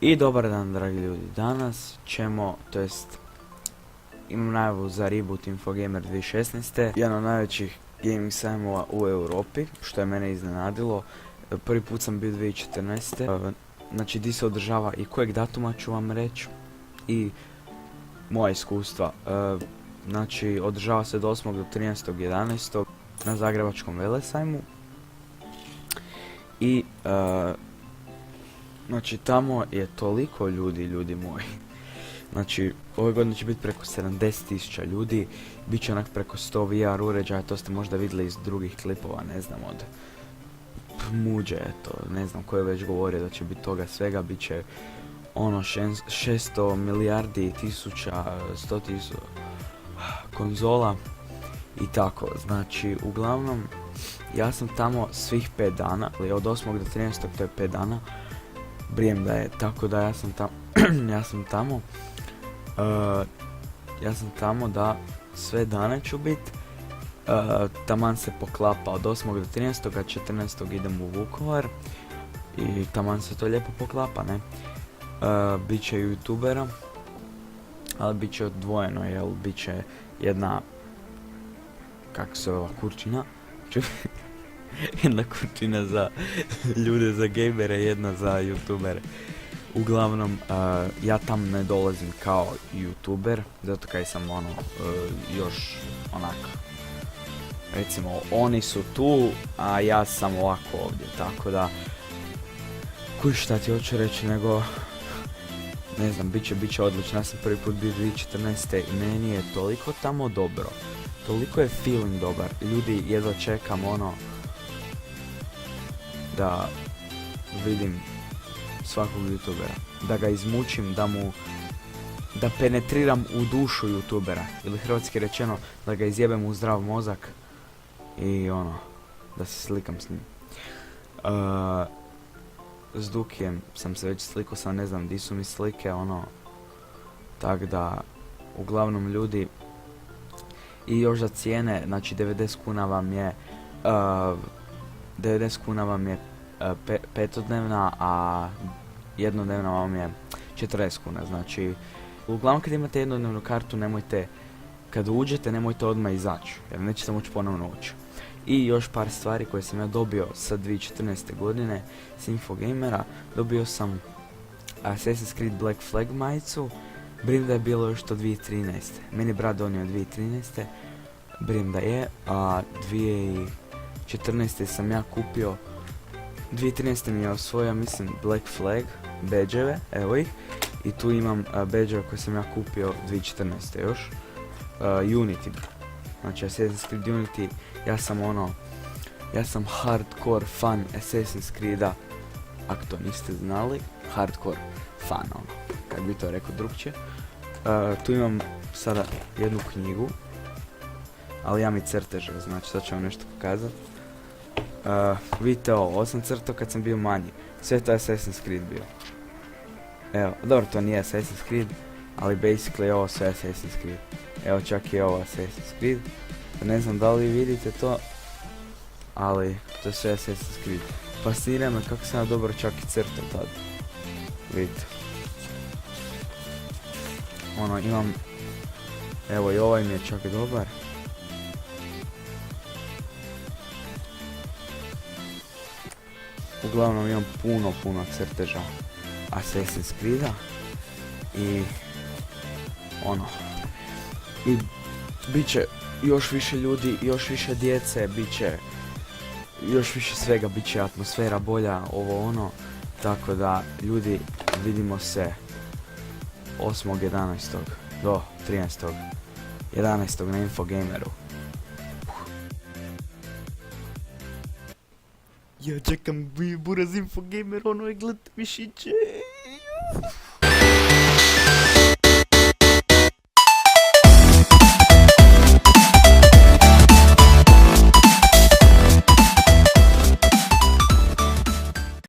I dobar dan, dragi ljudi. Danas ćemo, to jest imam najavu za reboot Infogamer 2016. Jedan od najvećih gaming sajmova u Europi, što je mene iznenadilo. Prvi put sam bio 2014. Znači di se održava i kojeg datuma ću vam reći i moja iskustva. Znači održava se od 8. do 13.11. na Zagrebačkom velesajmu. I znači tamo je toliko ljudi, ljudi moji. Znači ove godine će biti preko 70.000 ljudi, bit će onak preko 100 VR uređaja, to ste možda vidjeli iz drugih klipova, ne znam, od Muđe, eto, ne znam ko je već govorio da će biti toga svega, bit će ono 600 milijardi tisuća, 100.000 konzola i tako. Znači uglavnom ja sam tamo svih 5 dana, ali od 8. do 13. to je 5 dana, brijem da je, tako da ja sam tamo ja sam tamo da sve dane ću bit, taman se poklapa od 8. do 13. a 14. idem u Vukovar i taman se to lijepo poklapa, ne? Bit će youtubera, ali bit će odvojeno, jel, bit će jedna, kako se ova kurčina, jedna kurčina za ljude, za gamere, jedna za youtubere. Uglavnom, ja tam ne dolazim kao youtuber, zato kaj sam ono, još onak, recimo oni su tu, a ja sam ovako ovdje, tako da, kuj šta ti hoću reći, nego, ne znam, bit će odlično. Ja sam prvi put bio 2014. i meni je toliko tamo dobro, toliko je feeling dobar, ljudi, jedva čekam ono, da vidim svakog youtubera, da ga izmučim, da penetriram u dušu youtubera, ili hrvatski rečeno, da ga izjebem u zdrav mozak i ono, da se slikam s njim. S Dukijem sam se već slikao, sam ne znam di su mi slike, ono, tak da, uglavnom ljudi, i još za cijene, znači 90 kuna vam je, 90 kuna vam je petodnevna, a jednodnevna vam je 40 kuna, znači uglavnom kad imate jednodnevnu kartu nemojte, kad uđete nemojte odmah izaći, jer nećete moći ponovno ući. I još par stvari koje sam ja dobio sa 2014. godine s Infogamera, dobio sam Assassin's Creed Black Flag majicu, brim da je bilo još to 2013. Meni je brat donio 2013. Brim da je, a 2014. sam ja kupio, 2013. mi je osvojio, mislim, Black Flag badge-eve, evo ih, i tu imam badge-eve koje sam ja kupio 2014. još, Unity, znači Assassin's Creed Unity, ja sam hardcore fan Assassin's Creed-a, ako to niste znali, hardcore fan, ono, kako bi to rekao drugčije. Tu imam sada jednu knjigu, ali ja mi crteže, znači sad ću vam nešto pokazati. Vidite ovo sam crtao kad sam bio manji, sve to je Assassin's Creed bio. Evo, dobro, to nije Assassin's Creed, ali basically ovo sve Assassin's Creed. Evo, čak i ovo Assassin's Creed, ne znam da li vidite to, ali to je sve Assassin's Creed. Fascinira me kako sam ja dobro čak i crtao tad, vidite. Ono, imam, evo i ovaj mi je čak dobar. Uglavnom imam puno crteža Assassin's Creed-a i ono, i bit će još više ljudi, još više djece, bit će još više svega, bit će atmosfera bolja, ovo ono, tako da ljudi, vidimo se 8.11. do 13.11. na Infogameru. Ja čekam buraz Infogamer, ono je, gledajte mišiće.